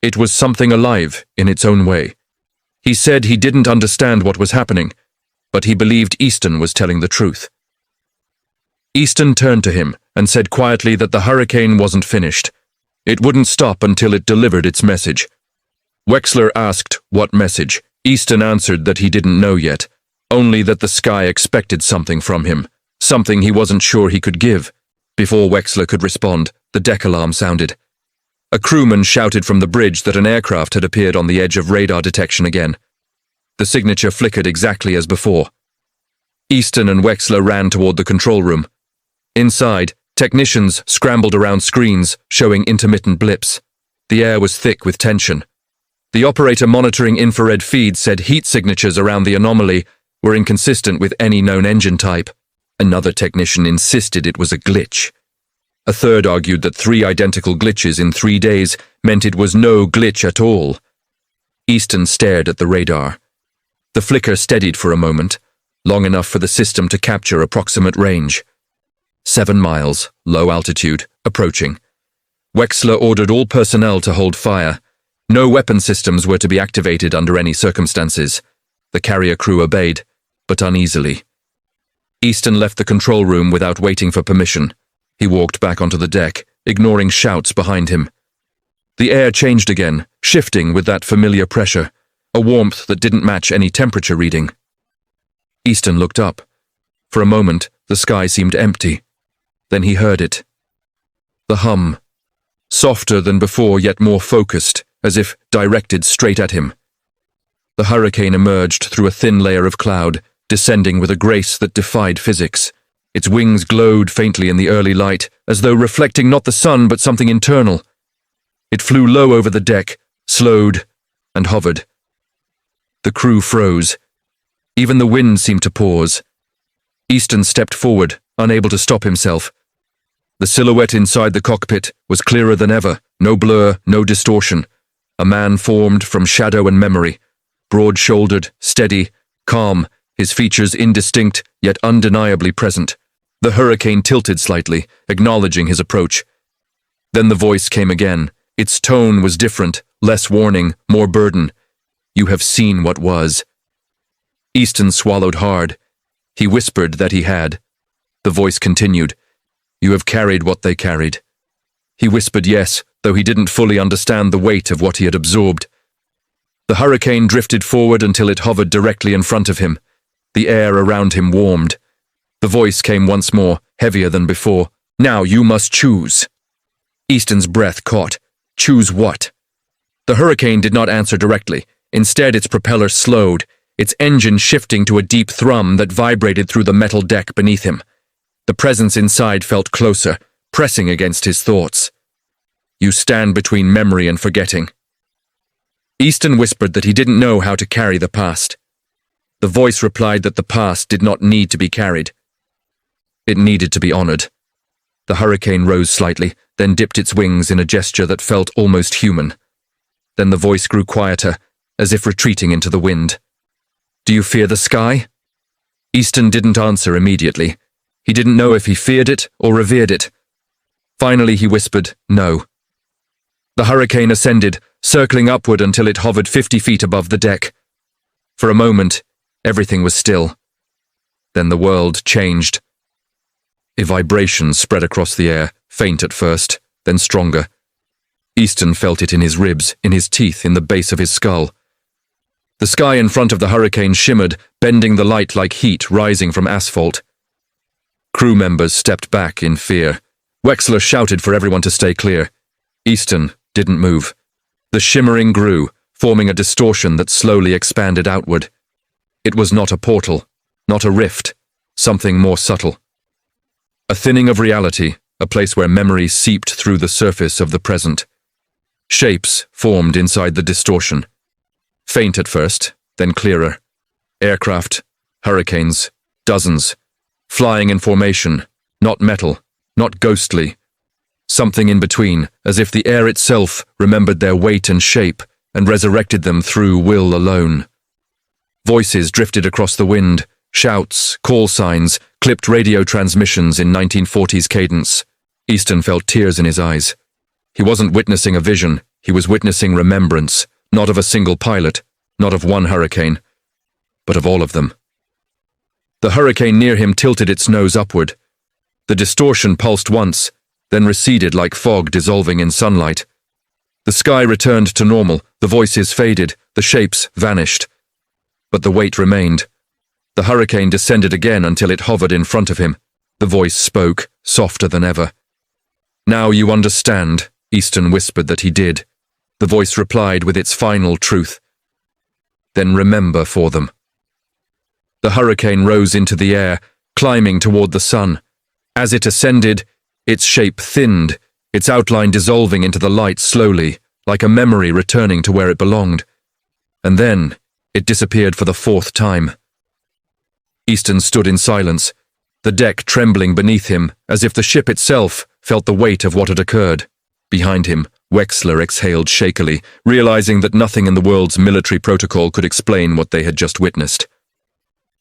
It was something alive in its own way. He said he didn't understand what was happening, but he believed Easton was telling the truth. Easton turned to him and said quietly that the hurricane wasn't finished. It wouldn't stop until it delivered its message. Wexler asked what message. Easton answered that he didn't know yet, only that the sky expected something from him, something he wasn't sure he could give. Before Wexler could respond, the deck alarm sounded. A crewman shouted from the bridge that an aircraft had appeared on the edge of radar detection again. The signature flickered exactly as before. Easton and Wexler ran toward the control room. Inside, technicians scrambled around screens, showing intermittent blips. The air was thick with tension. The operator monitoring infrared feeds said heat signatures around the anomaly were inconsistent with any known engine type. Another technician insisted it was a glitch. A third argued that 3 identical glitches in 3 days meant it was no glitch at all. Easton stared at the radar. The flicker steadied for a moment, long enough for the system to capture approximate range. 7 miles, low altitude, approaching. Wexler ordered all personnel to hold fire. No weapon systems were to be activated under any circumstances. The carrier crew obeyed, but uneasily. Easton left the control room without waiting for permission. He walked back onto the deck, ignoring shouts behind him. The air changed again, shifting with that familiar pressure, a warmth that didn't match any temperature reading. Easton looked up. For a moment, the sky seemed empty. Then he heard it. The hum. Softer than before, yet more focused, as if directed straight at him. The hurricane emerged through a thin layer of cloud, descending with a grace that defied physics. Its wings glowed faintly in the early light, as though reflecting not the sun but something internal. It flew low over the deck, slowed, and hovered. The crew froze. Even the wind seemed to pause. Easton stepped forward, unable to stop himself. The silhouette inside the cockpit was clearer than ever, no blur, no distortion. A man formed from shadow and memory, broad-shouldered, steady, calm, his features indistinct yet undeniably present. The hurricane tilted slightly, acknowledging his approach. Then the voice came again. Its tone was different, less warning, more burden. "You have seen what was." Easton swallowed hard. He whispered that he had. The voice continued. "You have carried what they carried." He whispered yes, though he didn't fully understand the weight of what he had absorbed. The hurricane drifted forward until it hovered directly in front of him. The air around him warmed. The voice came once more, heavier than before. "Now you must choose." Easton's breath caught. Choose what? The hurricane did not answer directly. Instead, its propeller slowed, its engine shifting to a deep thrum that vibrated through the metal deck beneath him. The presence inside felt closer, pressing against his thoughts. "You stand between memory and forgetting." Easton whispered that he didn't know how to carry the past. The voice replied that the past did not need to be carried. It needed to be honored. The hurricane rose slightly, then dipped its wings in a gesture that felt almost human. Then the voice grew quieter, as if retreating into the wind. "Do you fear the sky?" Easton didn't answer immediately. He didn't know if he feared it or revered it. Finally he whispered, "No." The hurricane ascended, circling upward until it hovered 50 feet above the deck. For a moment, everything was still. Then the world changed. A vibration spread across the air, faint at first, then stronger. Easton felt it in his ribs, in his teeth, in the base of his skull. The sky in front of the hurricane shimmered, bending the light like heat rising from asphalt. Crew members stepped back in fear. Wexler shouted for everyone to stay clear. Easton didn't move. The shimmering grew, forming a distortion that slowly expanded outward. It was not a portal, not a rift, something more subtle. A thinning of reality, a place where memory seeped through the surface of the present. Shapes formed inside the distortion. Faint at first, then clearer. Aircraft, Hurricanes, dozens, flying in formation, not metal, not ghostly. Something in between, as if the air itself remembered their weight and shape and resurrected them through will alone. Voices drifted across the wind, shouts, call signs, clipped radio transmissions in 1940s cadence. Easton felt tears in his eyes. He wasn't witnessing a vision, he was witnessing remembrance, not of a single pilot, not of one hurricane, but of all of them. The hurricane near him tilted its nose upward. The distortion pulsed once, then receded like fog dissolving in sunlight. The sky returned to normal, the voices faded, the shapes vanished. But the weight remained. The hurricane descended again until it hovered in front of him. The voice spoke, softer than ever. "Now you understand," Easton whispered that he did. The voice replied with its final truth. "Then remember for them." The hurricane rose into the air, climbing toward the sun. As it ascended, its shape thinned, its outline dissolving into the light slowly, like a memory returning to where it belonged. And then, it disappeared for the fourth time. Easton stood in silence, the deck trembling beneath him, as if the ship itself felt the weight of what had occurred. Behind him, Wexler exhaled shakily, realizing that nothing in the world's military protocol could explain what they had just witnessed.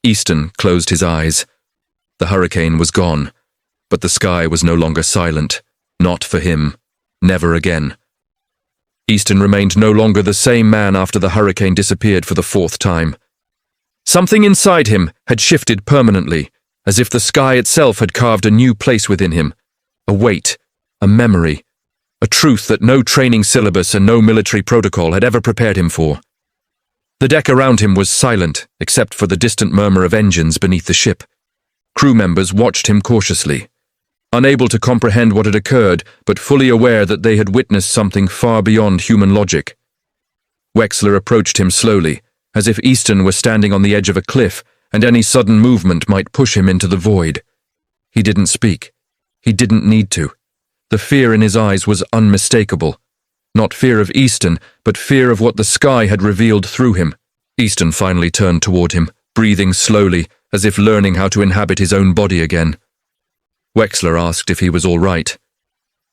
Easton closed his eyes. The hurricane was gone, but the sky was no longer silent. Not for him. Never again. Easton remained no longer the same man after the hurricane disappeared for the fourth time. Something inside him had shifted permanently, as if the sky itself had carved a new place within him. A weight, a memory, a truth that no training syllabus and no military protocol had ever prepared him for. The deck around him was silent, except for the distant murmur of engines beneath the ship. Crew members watched him cautiously, unable to comprehend what had occurred, but fully aware that they had witnessed something far beyond human logic. Wexler approached him slowly, as if Easton were standing on the edge of a cliff, and any sudden movement might push him into the void. He didn't speak. He didn't need to. The fear in his eyes was unmistakable. Not fear of Easton, but fear of what the sky had revealed through him. Easton finally turned toward him, breathing slowly, as if learning how to inhabit his own body again. Wexler asked if he was all right.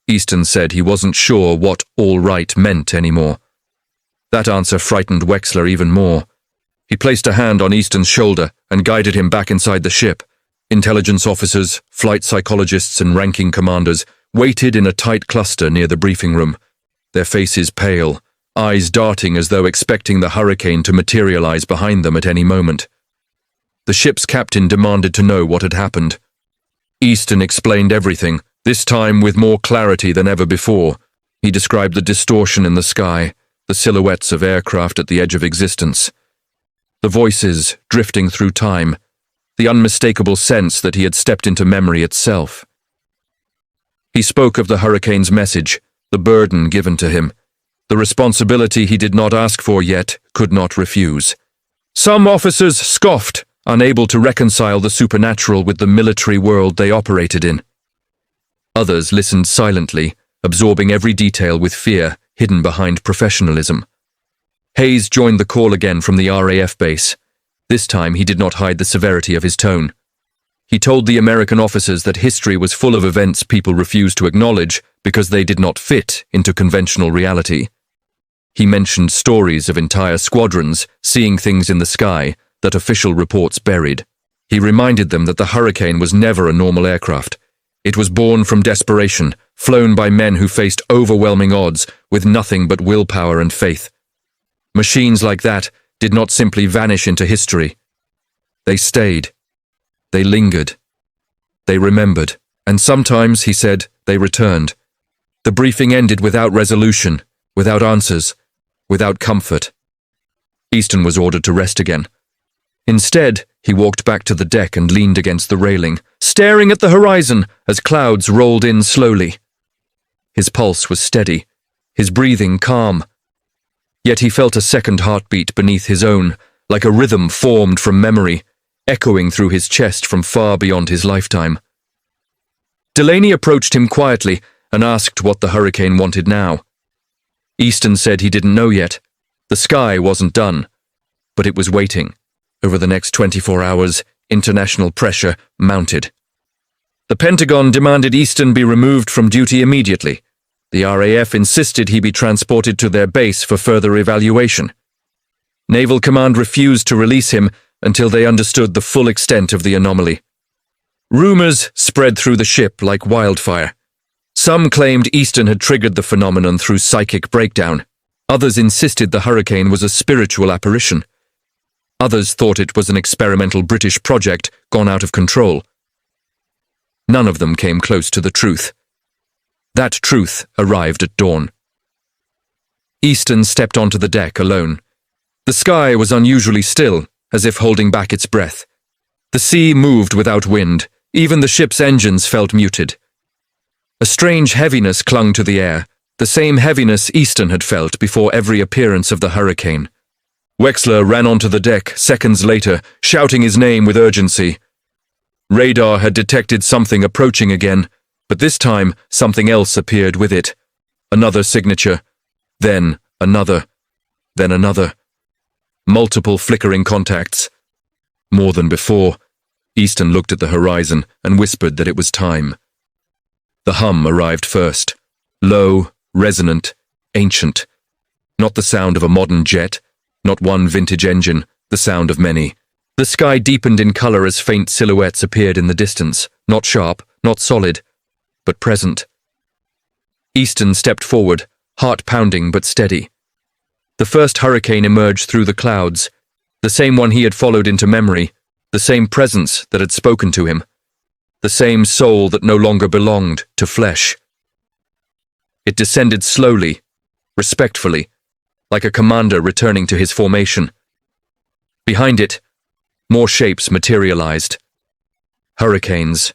Easton said he wasn't sure what all right meant anymore. That answer frightened Wexler even more. He placed a hand on Easton's shoulder and guided him back inside the ship. Intelligence officers, flight psychologists, and ranking commanders waited in a tight cluster near the briefing room, their faces pale, eyes darting as though expecting the hurricane to materialize behind them at any moment. The ship's captain demanded to know what had happened. Easton explained everything, this time with more clarity than ever before. He described the distortion in the sky, the silhouettes of aircraft at the edge of existence, the voices drifting through time, the unmistakable sense that he had stepped into memory itself. He spoke of the hurricane's message, the burden given to him, the responsibility he did not ask for yet could not refuse. Some officers scoffed, unable to reconcile the supernatural with the military world they operated in. Others listened silently, absorbing every detail with fear hidden behind professionalism. Hayes joined the call again from the RAF base. This time he did not hide the severity of his tone. He told the American officers that history was full of events people refused to acknowledge because they did not fit into conventional reality. He mentioned stories of entire squadrons seeing things in the sky that official reports buried. He reminded them that the hurricane was never a normal aircraft. It was born from desperation, flown by men who faced overwhelming odds with nothing but willpower and faith. Machines like that did not simply vanish into history. They stayed. They lingered. They remembered. And sometimes, he said, they returned. The briefing ended without resolution, without answers, without comfort. Easton was ordered to rest again. Instead, he walked back to the deck and leaned against the railing, staring at the horizon as clouds rolled in slowly. His pulse was steady, his breathing calm. Yet he felt a second heartbeat beneath his own, like a rhythm formed from memory, echoing through his chest from far beyond his lifetime. Delaney approached him quietly and asked what the hurricane wanted now. Easton said he didn't know yet. The sky wasn't done, but it was waiting. Over the next 24 hours, international pressure mounted. The Pentagon demanded Easton be removed from duty immediately. The RAF insisted he be transported to their base for further evaluation. Naval Command refused to release him until they understood the full extent of the anomaly. Rumors spread through the ship like wildfire. Some claimed Easton had triggered the phenomenon through psychic breakdown. Others insisted the hurricane was a spiritual apparition. Others thought it was an experimental British project gone out of control. None of them came close to the truth. That truth arrived at dawn. Easton stepped onto the deck alone. The sky was unusually still, as if holding back its breath. The sea moved without wind. Even the ship's engines felt muted. A strange heaviness clung to the air, the same heaviness Easton had felt before every appearance of the hurricane. Wexler ran onto the deck seconds later, shouting his name with urgency. Radar had detected something approaching again, but this time something else appeared with it. Another signature, then another, then another. Multiple flickering contacts. More than before, Easton looked at the horizon and whispered that it was time. The hum arrived first. Low, resonant, ancient. Not the sound of a modern jet, not one vintage engine, the sound of many. The sky deepened in color as faint silhouettes appeared in the distance, not sharp, not solid, but present. Easton stepped forward, heart pounding but steady. The first hurricane emerged through the clouds, the same one he had followed into memory, the same presence that had spoken to him, the same soul that no longer belonged to flesh. It descended slowly, respectfully, like a commander returning to his formation. Behind it, more shapes materialized. Hurricanes,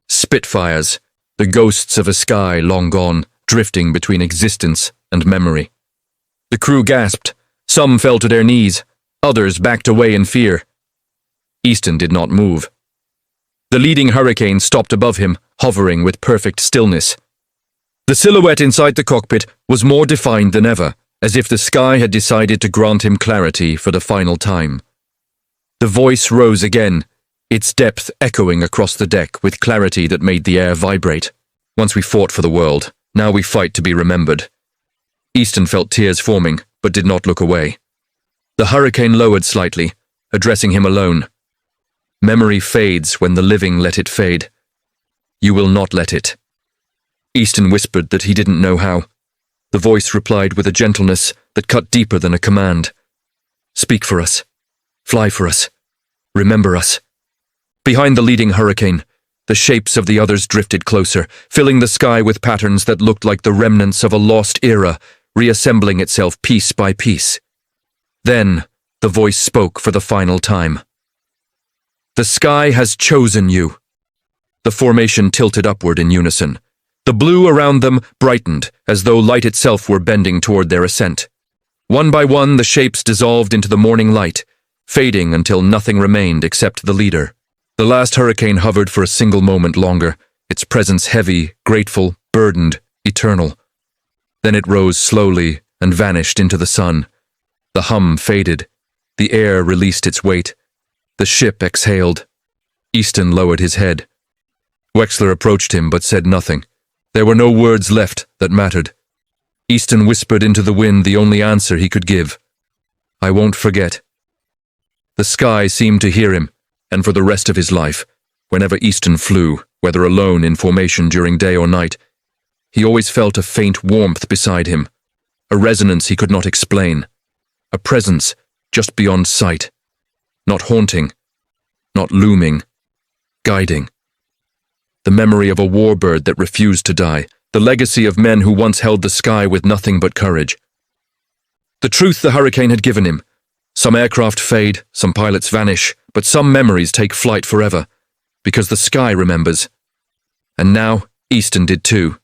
Spitfires, the ghosts of a sky long gone, drifting between existence and memory. The crew gasped. Some fell to their knees, others backed away in fear. Easton did not move. The leading hurricane stopped above him, hovering with perfect stillness. The silhouette inside the cockpit was more defined than ever, as if the sky had decided to grant him clarity for the final time. The voice rose again, its depth echoing across the deck with clarity that made the air vibrate. Once we fought for the world, now we fight to be remembered. Easton felt tears forming, but did not look away. The hurricane lowered slightly, addressing him alone. Memory fades when the living let it fade. You will not let it. Easton whispered that he didn't know how. The voice replied with a gentleness that cut deeper than a command. Speak for us. Fly for us. Remember us. Behind the leading hurricane, the shapes of the others drifted closer, filling the sky with patterns that looked like the remnants of a lost era, reassembling itself piece by piece. Then, the voice spoke for the final time. The sky has chosen you. The formation tilted upward in unison. The blue around them brightened, as though light itself were bending toward their ascent. One by one, the shapes dissolved into the morning light, fading until nothing remained except the leader. The last hurricane hovered for a single moment longer, its presence heavy, grateful, burdened, eternal. Then it rose slowly and vanished into the sun. The hum faded. The air released its weight. The ship exhaled. Easton lowered his head. Wexler approached him but said nothing. There were no words left that mattered. Easton whispered into the wind the only answer he could give. I won't forget. The sky seemed to hear him, and for the rest of his life, whenever Easton flew, whether alone in formation during day or night, he always felt a faint warmth beside him, a resonance he could not explain, a presence just beyond sight, not haunting, not looming, guiding. The memory of a warbird that refused to die, the legacy of men who once held the sky with nothing but courage. The truth the hurricane had given him. Some aircraft fade, some pilots vanish, but some memories take flight forever, because the sky remembers. And now, Easton did too.